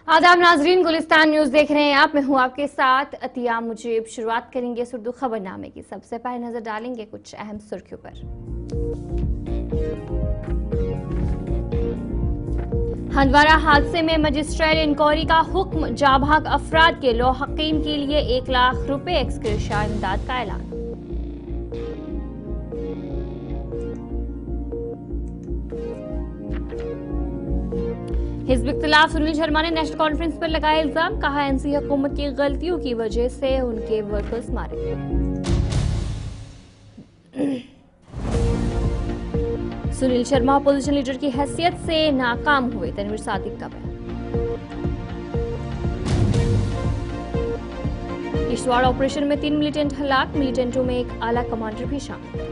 आदाब नाजरीन, गुलिस्तान न्यूज देख रहे हैं आप। मैं हूं आपके साथ अतिया मुजीब। शुरुआत करेंगे सुर्दू खबरनामे की। सबसे पहले नजर डालेंगे कुछ अहम सुर्खियों पर। हंदवारा हादसे में मजिस्ट्रियल इंक्वायरी का हुक्म। जाबाक अफराद के लौहकीन के लिए 1 लाख रुपए एक्सग्रेशिया इमदाद का ऐलान। हिज़्ब इख्तिलाफ सुनील शर्मा ने नेशनल कॉन्फ्रेंस पर लगाया इल्जाम। कहा एनसी हुकूमत की गलतियों की वजह से उनके वर्कर्स मारे गए। सुनील शर्मा अपोजिशन लीडर की हैसियत से नाकाम हुए, तनवीर सादिक का बयान। किश्तवाड़ ऑपरेशन में 3 मिलिटेंट हलाक, मिलिटेंटों में एक आला कमांडर भी शामिल।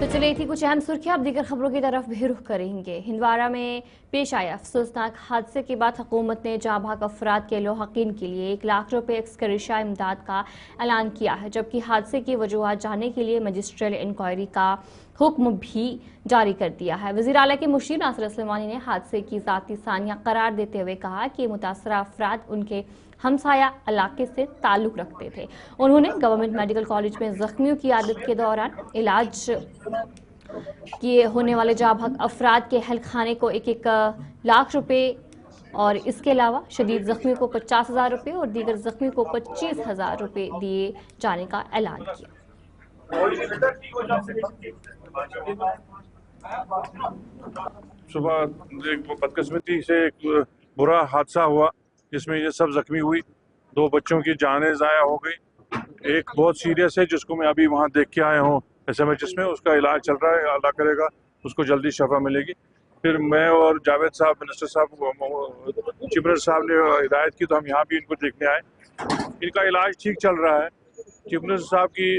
चलिए थी कुछ अहम सुर्खियां, अब दीगर खबरों की तरफ भी रुख करेंगे। हिंदवाड़ा में पेश आए अफसोसनाक हादसे के बाद हुकूमत ने जाबाक अफराद के लौहकीन के लिए 1 लाख रुपए एक्सग्रेशिया इमदाद का ऐलान किया है, जबकि हादसे की वजूहात जानने के लिए मजिस्ट्रियल इंक्वायरी का हुक्म भी जारी कर दिया है। वज़ीर आला के मुशीर नासिर असलमानी ने हादसे की ज़ाती सानिया करार देते हुए कहा कि मुतासरा अफराद उनके हमसाया इलाके से ताल्लुक रखते थे। उन्होंने गवर्नमेंट मेडिकल कॉलेज में जख्मियों की आदत के दौरान इलाज किए होने वाले जाबाक अफराद के अहल खाने को 1-1 लाख रुपए और इसके अलावा शदीद जख्मियों को 50,000 रुपए और दीगर जख्मियों को 25,000 रुपए दिए जाने का ऐलान किया। सुबह एक बदकिस्मती से एक बुरा हादसा हुआ जिसमें ये सब जख्मी हुई। 2 बच्चों की जानें ज़ाया हो गई। एक बहुत सीरियस है जिसको मैं अभी वहाँ देख के आया हूँ SMHS में, उसका इलाज चल रहा है। अल्लाह करेगा उसको जल्दी शफा मिलेगी। फिर मैं और जावेद साहब, मिनिस्टर साहब, चीफ मिनिस्टर साहब ने हिदायत की तो हम यहाँ भी इनको देखने आए। इनका इलाज ठीक चल रहा है। चीफ मिनिस्टर साहब की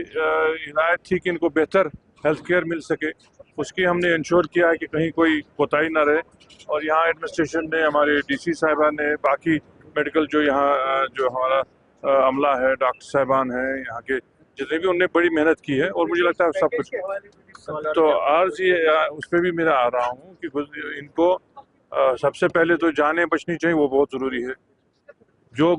हिदायत थी कि इनको बेहतर हेल्थ केयर मिल सके, उसकी हमने इंश्योर किया है कि कहीं कोई कोताही ना रहे। और यहाँ एडमिनिस्ट्रेशन ने, हमारे DC साहिबा ने, बाकी मेडिकल जो यहाँ जो हमारा अमला है, डॉक्टर साहिबान हैं यहाँ के जितने भी, उनने बड़ी मेहनत की है और मुझे लगता है सब कुछ। तो आज ये उस पर भी मैं आ रहा हूँ कि इनको सबसे पहले तो जानें बचनी चाहिए, वो बहुत ज़रूरी है। जो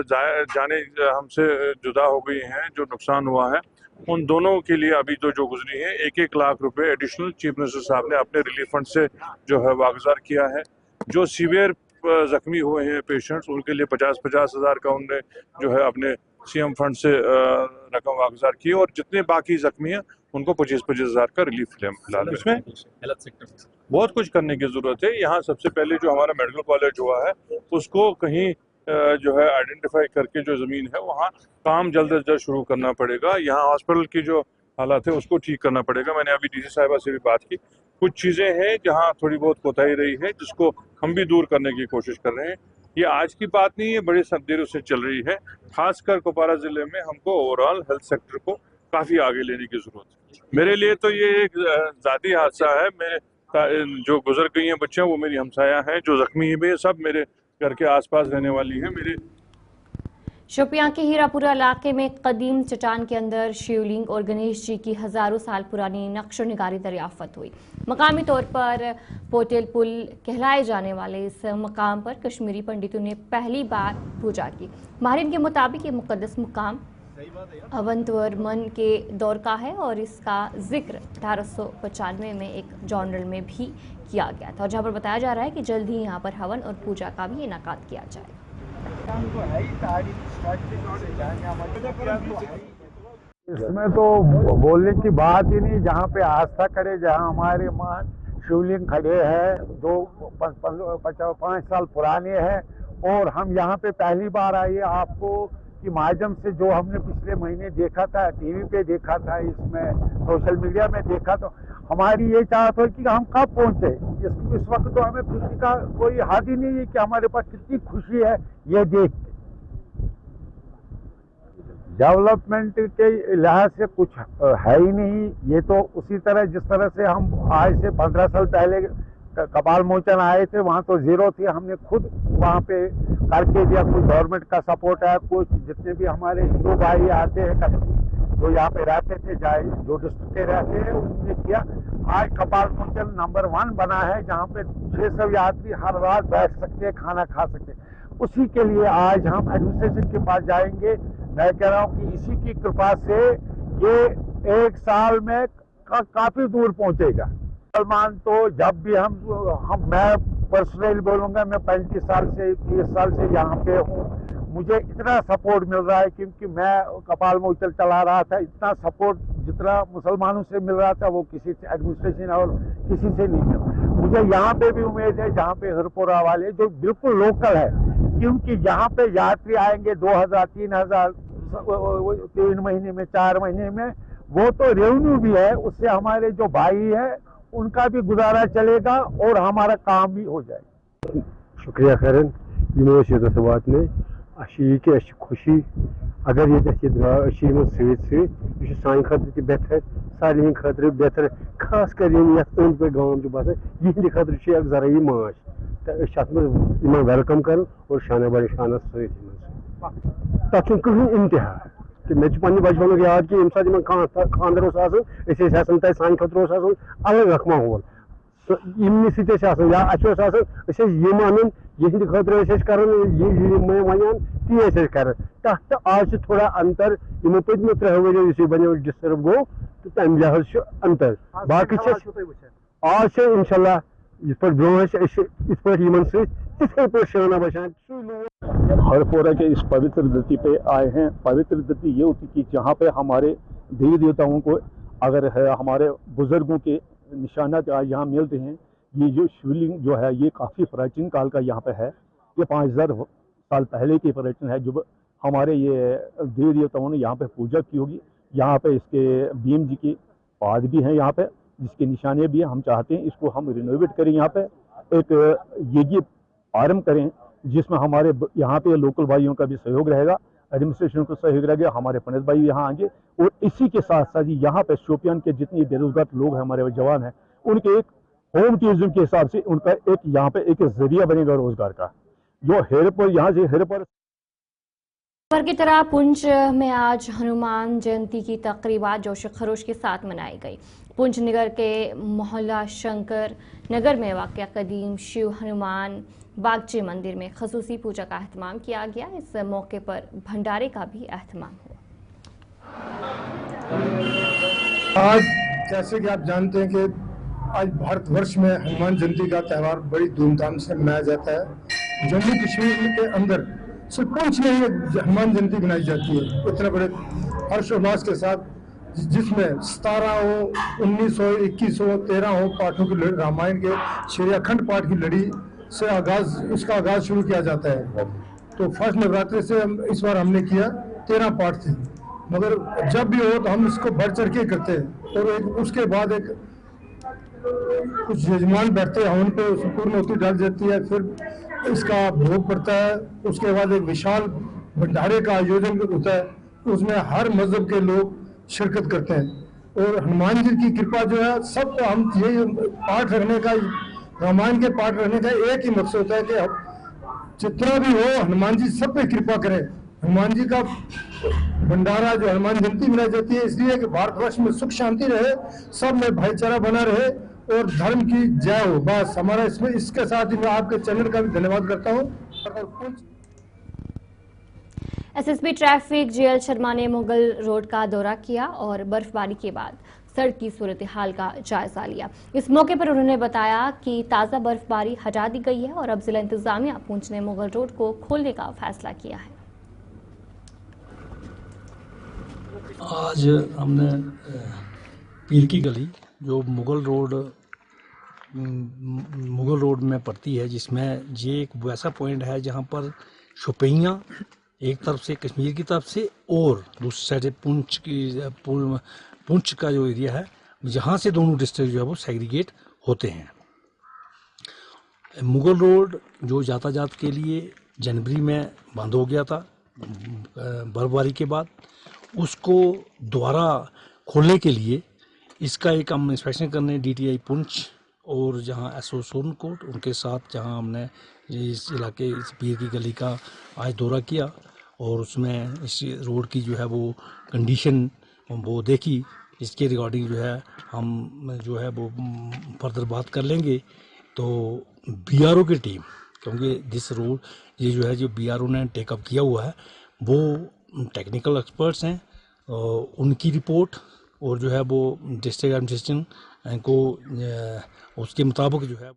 जाने हमसे जुदा हो गई हैं, जो नुकसान हुआ है, उन दोनों के लिए अभी तो जो गुजरी है 1-1 लाख रुपए एडिशनल चीफ मिनिस्टर साहब ने अपने रिलीफ फंड से जो है वागुजार किया है। जो सीवियर जख्मी हुए हैं पेशेंट्स, उनके लिए 50-50 हज़ार का उनने जो है अपने CM फंड से रकम वागुजार की और जितने बाकी जख्मी हैं उनको 25-25 हज़ार का रिलीफ फिलहाल। इसमें हेल्थ सेक्टर बहुत कुछ करने की जरूरत है। यहाँ सबसे पहले जो हमारा मेडिकल कॉलेज हुआ है उसको कहीं जो है आइडेंटिफाई करके जो ज़मीन है वहाँ काम जल्द से जल्द शुरू करना पड़ेगा। यहाँ हॉस्पिटल की जो हालत है उसको ठीक करना पड़ेगा। मैंने अभी DC साहिबा से भी बात की। कुछ चीज़ें हैं जहाँ थोड़ी बहुत कोताही रही है जिसको हम भी दूर करने की कोशिश कर रहे हैं। ये आज की बात नहीं है, बड़े देरों से चल रही है। खासकर कुपवारा ज़िले में हमको ओवरऑल हेल्थ सेक्टर को काफ़ी आगे लेने की ज़रूरत है। मेरे लिए तो ये एक ज़ाती हादसा है। मेरे जो गुजर गई हैं बच्चियाँ वो मेरी हमसाया हैं, जो जख्मी हैं सब मेरे घर के आसपास रहने वाली हैं। मेरे शोपियां के हीरापुरा इलाके में कदीम चट्टान के अंदर शिवलिंग और गणेश जी की हजारों साल पुरानी नक्श निगारी दरियाफ्त हुई। मकामी तौर पर पोटेल पुल कहलाए जाने वाले इस मकाम पर कश्मीरी पंडितों ने पहली बार पूजा की। माहिरीन के मुताबिक ये मुकद्दस मुकाम अवंतवर्मन के दौर का है और इसका जिक्र 1895 में एक जर्नल में भी किया गया था, और जहाँ पर बताया जा रहा है कि जल्द ही यहाँ पर हवन और पूजा का भी इनाकात किया जाएगा। इसमें तो बोलने की बात ही नहीं। जहाँ पे आस्था करे, जहाँ हमारे महान शिवलिंग खड़े हैं, 5 साल पुराने हैं, और हम यहाँ पे पहली बार आए। आपको की माध्यम से जो हमने पिछले महीने देखा था, TV पे देखा था, इसमें सोशल मीडिया में देखा, तो हमारी ये चाहत हो कि हम कब पहुँचे। इस वक्त तो हमें खुशी का कोई हद ही नहीं है कि हमारे पास कितनी खुशी है ये देख के। डेवलपमेंट के लिहाज से कुछ है ही नहीं। ये तो उसी तरह जिस तरह से हम आज से 15 साल पहले कपाल मोचन आए थे, वहाँ तो जीरो थी। हमने खुद वहाँ पे करके दिया। कुछ गवर्नमेंट का सपोर्ट है, कुछ जितने भी हमारे हिंदू भाई आते हैं जो यहाँ पे रहते थे, जो डिस्ट्रिक्ट के रहते हैं, उन्होंने किया। आज कपाल मोचन नंबर 1 बना है, जहाँ पे 600 यात्री हर रात बैठ सकते हैं, खाना खा सकते हैं। उसी के लिए आज हम एडमिनिस्ट्रेशन के पास जाएंगे। मैं कह रहा हूँ कि इसी की कृपा से ये 1 साल में काफी दूर पहुंचेगा। मुसलमान तो जब भी मैं पर्सनली बोलूंगा, मैं 35 साल से 30 साल से यहाँ पे हूँ, मुझे इतना सपोर्ट मिल रहा है, क्योंकि मैं कपाल मोचन चला रहा था। इतना सपोर्ट जितना मुसलमानों से मिल रहा था, वो किसी से, एडमिनिस्ट्रेशन और किसी से नहीं मिला। मुझे यहाँ पे भी उम्मीद है, जहाँ पे हरपुरा वाले जो बिल्कुल लोकल है, क्योंकि यहाँ पे यात्री आएंगे 2000 3000 3 महीने में, 4 महीने में, वो तो रेवेन्यू भी है, उससे हमारे जो भाई है उनका भी गुजारा चलेगा और हमारा काम भी हो जाएगा। शुक्रिया खैरन यूनिवर्सिटी वात में कि खुशी अगर ये सान खतर बेहतर, सारे खतर बेहतर, खास कर अंद पे गाँव बसान यहंद खतर जरिए माश तो वेलकम कर और शाना बड़ी शाना सत कहीं इम्तिहा कि मे पे बचपन याद कि ये सात खानदर तक सान खतर अलग रख माहौल इमन सत या यम अन यहंद खतर कर वन ती कर तथ आज थोड़ा अंतर इन पत्म 3 वरियो बनो डिस्टर्ब गो तो तम लिहाज अंतर बाकी आज इंशाल्लाह इत ब्रो इत शाना बचान। हरपोरा के इस पवित्र धरती पे आए हैं। पवित्र धरती ये होती कि जहाँ पे हमारे देवी देवताओं को अगर है, हमारे बुजुर्गों के निशानात यहाँ मिलते हैं। ये जो शिवलिंग जो है ये काफ़ी प्राचीन काल का यहाँ पे है। ये 5000 साल पहले की पर्यटन है, जो हमारे ये देवी देवताओं ने यहाँ पे पूजा की होगी। यहाँ पे इसके भीम जी के पाद भी हैं यहाँ पे, जिसके निशाने भी हैं। हम चाहते हैं इसको हम रिनोवेट करें, यहाँ पे एक यज्ञ आरंभ करें, जिसमें हमारे यहाँ पे लोकल भाइयों का भी सहयोग रहेगा, एडमिनिस्ट्रेशन का सहयोग रहेगा, हमारे पंडित भाई यहाँ आएंगे। और इसी के साथ साथ यहाँ पे शोपियान के जितने बेरोजगार लोग हैं, हमारे जवान हैं, उनके एक होम टूरिज्म के हिसाब से उनका एक यहाँ पे एक जरिया बनेगा रोजगार का। जो हेरपुर यहाँ से हेरपुर की तरह पुंछ में आज हनुमान जयंती की तकरीबात जोश खरोश के साथ मनाई गई। पुंछ नगर के मोहल्ला शंकर नगर में वाक़ कदीम शिव हनुमान बागची मंदिर में खसूसी पूजा का अहतमाम किया गया। इस मौके पर भंडारे का भी अहतमाम हुआ। आज जैसे कि आप जानते हैं कि आज भारतवर्ष में हनुमान जयंती का त्यौहार बड़ी धूमधाम से मनाया जाता है। जम्मू कश्मीर के अंदर सिर्फ पुंछ में ही हनुमान जयंती मनाई जाती है इतने बड़े हर्षोल्लास के साथ, जिसमें 17 हो, 19 हो, 21 हो, 13 हो पाठों की रामायण के श्रेयाखंड पाठ की लड़ी से उसका आगाज शुरू किया जाता है। तो फर्स्ट नवरात्रि से इस बार हमने किया 13 पाठ थे, मगर जब भी हो तो हम इसको बढ़ चढ़ के करते हैं। और उसके बाद कुछ यजमान बैठते हैं, उन पे पूर्ण होती डाल जाती है, फिर इसका भोग पड़ता है। उसके बाद एक विशाल भंडारे का आयोजन होता है, उसमें हर मजहब के लोग शिरकत करते हैं। और हनुमान जी की कृपा जो है सब, हम ये पाठ रखने का, रामायण के पाठ रखने का एक ही मकसद होता है कि जितना भी हो हनुमान जी सब पे कृपा करें। हनुमान जी का भंडारा जो हनुमान जयंती मनाई जाती है इसलिए कि भारतवर्ष में सुख शांति रहे, सब में भाईचारा बना रहे और धर्म की जय हो। बस हमारा इसमें, इसके साथ ही मैं आपके चैनल का भी धन्यवाद करता हूँ। एसएसपी ट्रैफिक जेएल शर्मा ने मुगल रोड का दौरा किया और बर्फबारी के बाद सड़क की सूरत हाल का जायजा लिया। इस मौके पर उन्होंने बताया कि ताज़ा बर्फबारी हटा दी गई है और अब जिला इंतजामिया पुंछ ने मुगल रोड को खोलने का फैसला किया है। आज हमने पीर की गली जो मुगल रोड में पड़ती है, जिसमें ये एक वैसा पॉइंट है जहाँ पर शोपियाँ एक तरफ से कश्मीर की तरफ से और दूसरी साइड से पुंछ का जो एरिया है, जहाँ से दोनों डिस्ट्रिक्ट जो है वो सेग्रीगेट होते हैं। मुगल रोड जो यातायात के लिए जनवरी में बंद हो गया था बर्फबारी के बाद, उसको दोबारा खोलने के लिए इसका एक हम इंस्पेक्शन करने DTI पुंछ और जहाँ SO सोनकोट उनके साथ जहाँ हमने इस इलाके इस पीर की गली का आज दौरा किया और उसमें इस रोड की जो है वो कंडीशन वो देखी। इसके रिगार्डिंग जो है हम जो है वो फर्दर बात कर लेंगे। तो बीआरओ की टीम, क्योंकि दिस रोड ये जो है जो बीआरओ ने टेकअप किया हुआ है वो टेक्निकल एक्सपर्ट्स हैं, उनकी रिपोर्ट और जो है वो डिस्ट्रिक्ट एडमिनिस्ट्रेशन को उसके मुताबिक जो है।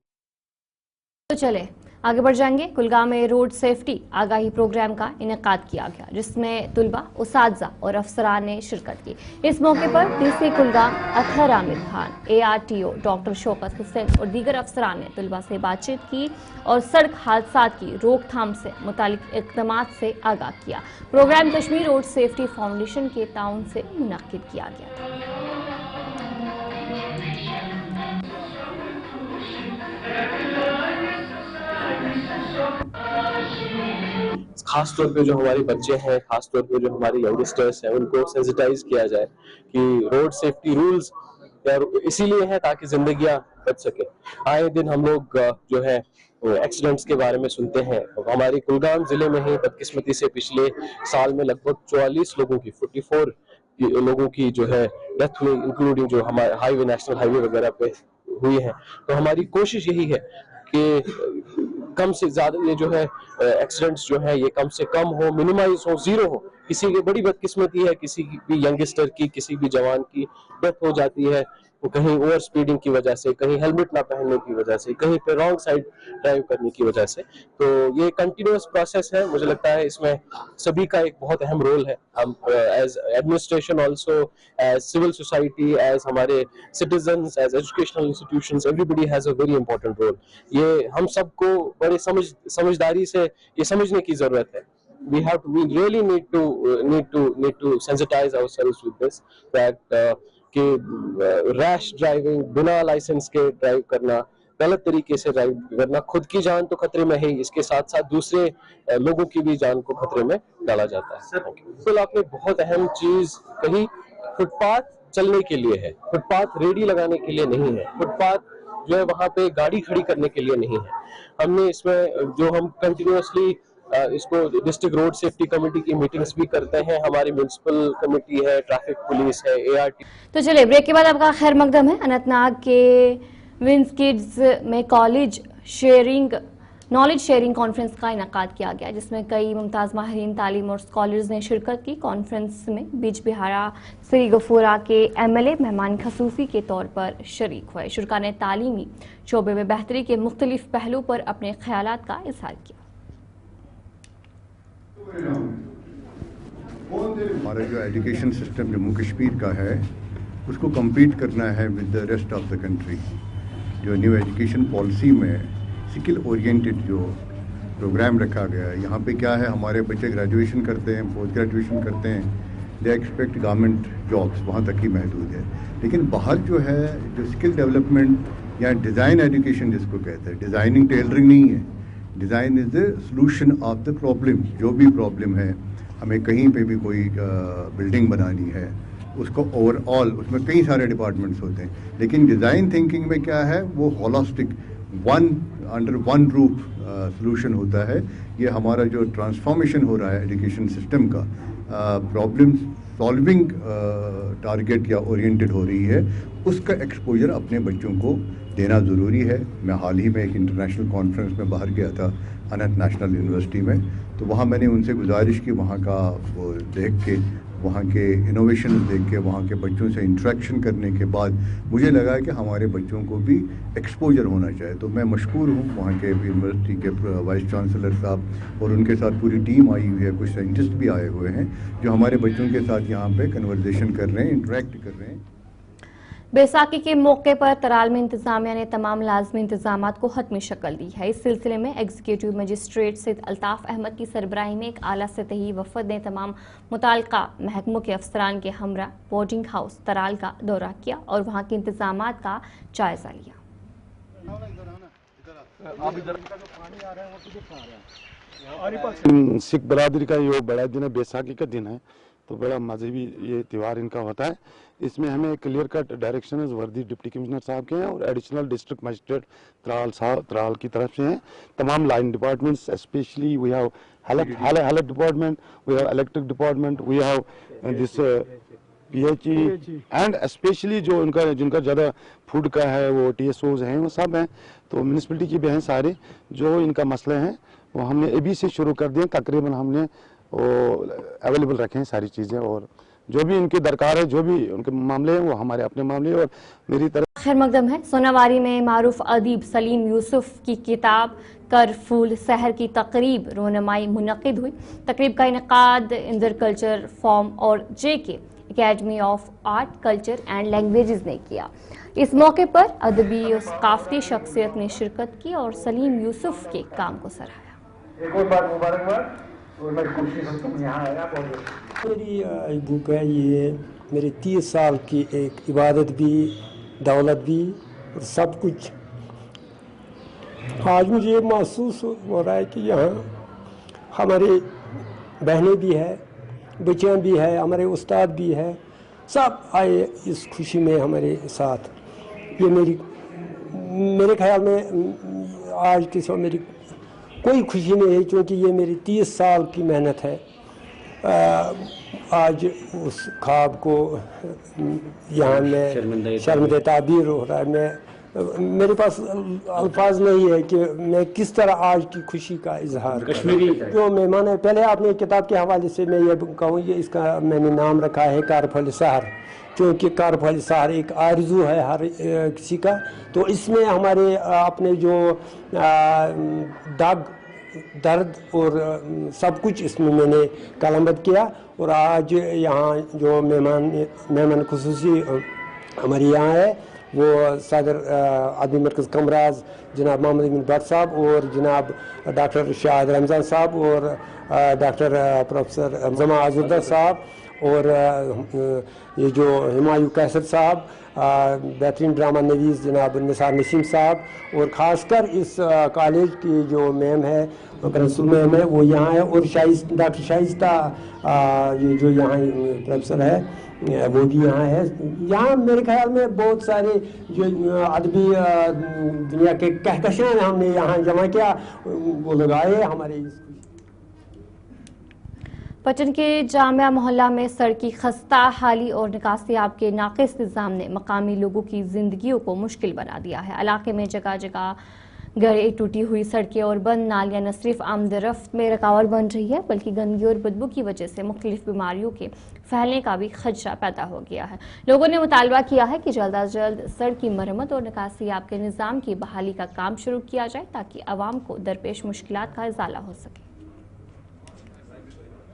तो चले आगे बढ़ जाएंगे। कुलगाम में रोड सेफ्टी आगाही प्रोग्राम का इनेकाद किया गया, जिसमें तुलबा, उसातजा और अफसरान ने शिरकत की। इस मौके पर DC Kulgam Athar Aamir Khan, ARTO doctor Shaukat Hussain और दीगर अफसरान ने तुलबा से बातचीत की और सड़क हादसा की रोकथाम से मुतालिक इक़दाम से आगाह किया। Program Kashmir road safety foundation के ताउन से मुनक्किद किया गया था। खास तौर पे जो हमारे बच्चे हैं, खास तौर पे जो हमारे यंगस्टर्स हैं, उनको सेंसिटाइज किया जाए कि रोड सेफ्टी रूल्स यार इसीलिए है ताकि जिंदगियां बच सके। आए दिन हम लोग जो है एक्सीडेंट्स के बारे में सुनते हैं। हमारे कुलगाम जिले में ही बदकिस्मती से पिछले साल में लगभग 44 लोगों की 44 लोगों की जो है डेथ हुई, इंक्लूडिंग जो हमारे हाईवे, नेशनल हाईवे वगैरह पे हुई है। तो हमारी कोशिश यही है कि कम से ज्यादा ये जो है एक्सीडेंट्स जो है ये कम से कम हो, मिनिमाइज हो, जीरो हो। किसी की बड़ी बदकिस्मती है, किसी भी यंगस्टर की, किसी भी जवान की डेथ हो जाती है, वो कहीं ओवर स्पीडिंग की वजह से, कहीं हेलमेट ना पहनने की वजह से, कहीं पे रॉन्ग साइड ड्राइव करने की वजह से। तो ये कंटिन्यूअस प्रोसेस है। मुझे लगता है इसमें सभी का एक बहुत अहम रोल है। हम as administration also, as civil society, as हमारे citizens, as educational institutions, everybody has a very important role. ये हम सबको बड़े समझदारी से ये समझने की जरूरत है। We really need to sensitize ourselves with this, that कि रैश ड्राइविंग, बिना लाइसेंस के ड्राइव करना, गलत तरीके से ड्राइव करना, खुद की जान तो खतरे में है, इसके साथ साथ दूसरे लोगों की भी जान को खतरे में डाला जाता है। बिल्कुल आपने बहुत अहम चीज कही, फुटपाथ चलने के लिए है, फुटपाथ रेडी लगाने के लिए नहीं है, फुटपाथ जो है वहाँ पे गाड़ी खड़ी करने के लिए नहीं है। हमने इसमें जो हम कंटिन्यूअसली इसको डिस्ट्रिक्ट रोड सेफ्टी कमेटी की मीटिंग्स भी करते हैं, हमारी म्युनिसिपल कमेटी है, ट्रैफिक पुलिस है, ART। तो चलिए ब्रेक के बाद आपका खैर मकदम है। अनंतनाग के विंस किड्स में नॉलेज शेयरिंग कॉन्फ्रेंस का इनेकाद किया गया, जिसमें कई मुमताज़ माहिरीन तालीम और स्कॉलर्स ने शिरकत की। कॉन्फ्रेंस में बीच बिहारा श्री गफूरा के MLA मेहमान खसूसी के तौर पर शरीक हुए। शुरका ने तालीमी शोबे में बेहतरी के मुख्तलिफ पहलू पर अपने ख्यालात का इजहार किया। हमारा जो एजुकेशन सिस्टम जम्मू कश्मीर का है उसको कम्पीट करना है with the rest of the country. जो न्यू एजुकेशन पॉलिसी में स्किल ओरिएंटेड जो प्रोग्राम रखा गया है, यहाँ पे क्या है, हमारे बच्चे ग्रेजुएशन करते हैं, पोस्ट ग्रेजुएशन करते हैं, दे एक्सपेक्ट गवर्नमेंट जॉब्स, वहाँ तक ही महदूद है। लेकिन बाहर जो है जो स्किल डेवलपमेंट या डिज़ाइन एजुकेशन जिसको कहते हैं, डिज़ाइनिंग टेलरिंग नहीं है, design is the solution of the problem. जो भी प्रॉब्लम है, हमें कहीं पे भी कोई बिल्डिंग बनानी है, उसको ओवरऑल उसमें कई सारे डिपार्टमेंट्स होते हैं, लेकिन डिज़ाइन थिंकिंग में क्या है, वो holistic under one roof solution होता है। ये हमारा जो ट्रांसफॉर्मेशन हो रहा है एजुकेशन सिस्टम का, प्रॉब्लम सॉल्विंग टारगेट या ओरिएंटेड हो रही है, उसका एक्सपोजर अपने बच्चों को देना ज़रूरी है। मैं हाल ही में एक इंटरनेशनल कॉन्फ्रेंस में बाहर गया था, अनंत नेशनल यूनिवर्सिटी में, तो वहाँ मैंने उनसे गुजारिश की, वहाँ का वो देख के, वहाँ के इनोवेशन देख के, वहाँ के बच्चों से इंटरेक्शन करने के बाद मुझे लगा कि हमारे बच्चों को भी एक्सपोजर होना चाहिए। तो मैं मशकूर हूँ वहाँ के यूनिवर्सिटी के वाइस चांसलर साहब, और उनके साथ पूरी टीम आई हुई है, कुछ साइंटिस्ट भी आए हुए हैं जो हमारे बच्चों के साथ यहाँ पे कन्वर्सेशन कर रहे हैं, इंटरेक्ट कर रहे हैं। बैसाखी के मौके पर तराल में इंतजामिया ने तमाम लाजमी इंतजामात को हतमी शक्ल दी है। इस सिलसिले में एग्जीक्यूटिव मजिस्ट्रेट सैयद अल्ताफ अहमद की सरबराही में एक आला सतही वफद ने तमाम मुताल्लिका महकमों के अफसरान के हमरा बोर्डिंग हाउस तराल का दौरा किया और वहाँ के इंतजामात का जायजा लिया। सिख बरादरी का ये बड़ा दिन है, बैसाखी का दिन है, तो बड़ा मजहबी ये त्यौहार इनका होता है। इसमें हमें क्लियर कट डायरेक्शन वर्दी डिप्टी कमिश्नर साहब के हैं और एडिशनल डिस्ट्रिक्ट मजिस्ट्रेट त्राल की तरफ से हैं। तमाम line departments, specially we have health department, we have electric department, we have this PHE and specially जो उनका जिनका ज़्यादा फूड का है वो TSOs हैं, वो सब हैं। तो म्यूनिसिपलिटी की भी हैं सारे, जो इनका मसले हैं वो हमने अभी से शुरू कर दिए। तकरीबन हमने वो अवेलेबल रखे हैं सारी चीज़ें, और जो भी इनकी दरकार है, जो भी उनके मामले हैं वो हमारे अपने मामले हैं। और मेरी तरफ खैर मकदम है सोनावारी में मारूफ अदीब सलीम यूसुफ की किताब कर फूल सहर की तकरीब रोनमाई मुनक़िद हुई। तकरीब का इनकाद इंदर कल्चर फॉर्म और JK academy of art culture and languages ने किया। इस मौके पर अदबी और सकाफती शख्सियत ने शिरकत की और सलीम यूसुफ के काम को सराहा। एक और बात मुबारकबाद, और मेरी खुशी से तुम यहाँ आया। मेरी बुक है ये, मेरी 30 साल की एक इबादत भी, दौलत भी और सब कुछ। आज मुझे ये महसूस हो रहा है कि यहाँ हमारे बहनें भी है, बच्चियाँ भी है, हमारे उस्ताद भी है, सब आए इस खुशी में हमारे साथ। ये मेरे ख्याल में आज के समय मेरी कोई खुशी नहीं है, क्योंकि ये मेरी 30 साल की मेहनत है। आज उस ख्वाब को यहाँ में शर्मिंदा ताबीर हो रहा है। मेरे पास अल्फाज नहीं है कि मैं किस तरह आज की खुशी का इजहार कश्मीरी जो मेहमान है। पहले आपने किताब के हवाले से मैं ये कहूँ, ये इसका मैंने नाम रखा है कारफल सहर, क्योंकि कारफल सहर एक आरज़ू है हर किसी का। तो इसमें हमारे अपने जो दर्द और सब कुछ इसमें मैंने कलमबंद किया। और आज यहाँ जो मेहमान खुसूसी हमारे यहाँ है, वो सदर आदमी मरकज़ कमराज जनाब मोहम्मद अमीन भट्ट साहब, और जनाब डॉक्टर शाहिद रमज़ान साहब, और डॉक्टर प्रोफेसर जमा आजुद्दर साहब, और ये जो हुमायूं कैसर साहब, बेहतरीन ड्रामा नवीस जनाब निसार नसीम साहब, और ख़ासकर इस कॉलेज की जो मैम है प्रिंसिपल मैम है वो यहाँ है, और डॉक्टर शाइस्ता ये जो यहाँ प्रोफेसर है वो भी यहाँ है। यहाँ मेरे ख्याल में बहुत सारे जो अदबी दुनिया के कहकशां हमने यहाँ जमा किया, वो लगाए हमारे। पटन के जामिया मोहल्ला में सड़क की खस्ता हाली और निकासियाब के नाक़िस निज़ाम ने मकामी लोगों की जिंदगियों को मुश्किल बना दिया है। इलाके में जगह जगह गड़े, टूटी हुई सड़कें और बंद नालियाँ न सिर्फ आमदरफ्त में रुकावट बन रही है, बल्कि गंदगी और बदबू की वजह से मुख्तलिफ बीमारियों के फैलने का भी खदशा पैदा हो गया है। लोगों ने मुतालबा किया है कि जल्द अज जल्द सड़क की मरम्मत और निकासियाब के निज़ाम की बहाली का काम शुरू किया जाए, ताकि आवाम को दरपेश मुश्किलात का इजाला हो सके।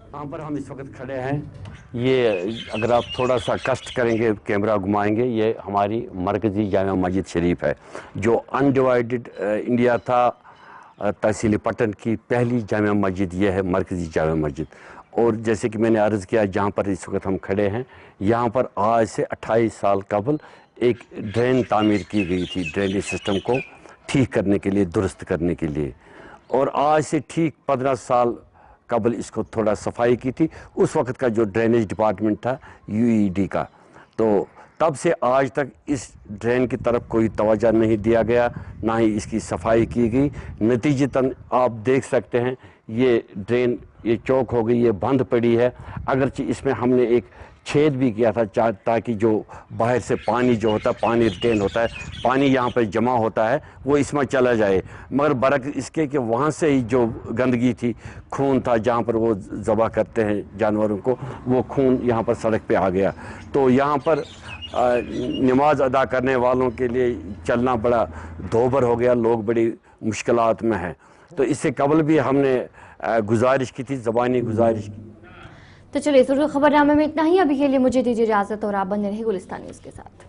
यहाँ पर हम इस वक्त खड़े हैं, ये अगर आप थोड़ा सा कष्ट करेंगे, कैमरा घुमाएंगे, ये हमारी मरकज़ी जामिया मस्जिद शरीफ है, जो अनडिवाइडेड इंडिया था। तहसील पटन की पहली जामिया मस्जिद ये है, मरकज़ी जामिया मस्जिद। और जैसे कि मैंने अर्ज़ किया, जहाँ पर इस वक्त हम खड़े हैं, यहाँ पर आज से 28 साल कबल एक ड्रेन तामीर की गई थी, ड्रेनेज सिस्टम को ठीक करने के लिए, दुरुस्त करने के लिए। और आज से ठीक 15 साल कबल इसको थोड़ा सफाई की थी। उस वक्त का जो ड्रेनेज डिपार्टमेंट था UED का, तो तब से आज तक इस ड्रेन की तरफ कोई तवज्जो नहीं दिया गया, ना ही इसकी सफाई की गई। नतीजतन आप देख सकते हैं ये ड्रेन ये चौक हो गई, ये बंद पड़ी है। अगरचे इसमें हमने एक छेद भी किया था ताकि जो बाहर से पानी जो होता है, पानी रिटेन होता है, पानी यहाँ पर जमा होता है, वो इसमें चला जाए। मगर बरक इसके कि वहाँ से ही जो गंदगी थी, खून था, जहाँ पर वो ज़बह करते हैं जानवरों को, वो खून यहाँ पर सड़क पे आ गया। तो यहाँ पर नमाज अदा करने वालों के लिए चलना बड़ा दोबर हो गया, लोग बड़ी मुश्किलात में हैं। तो इससे कबल भी हमने गुजारिश की थी, ज़बानी गुजारिश की। तो चलिए, खबरनामे में इतना ही। अभी के लिए मुझे दीजिए इजाजत और आप बने रहे गुलिस्तान न्यूज़ के साथ।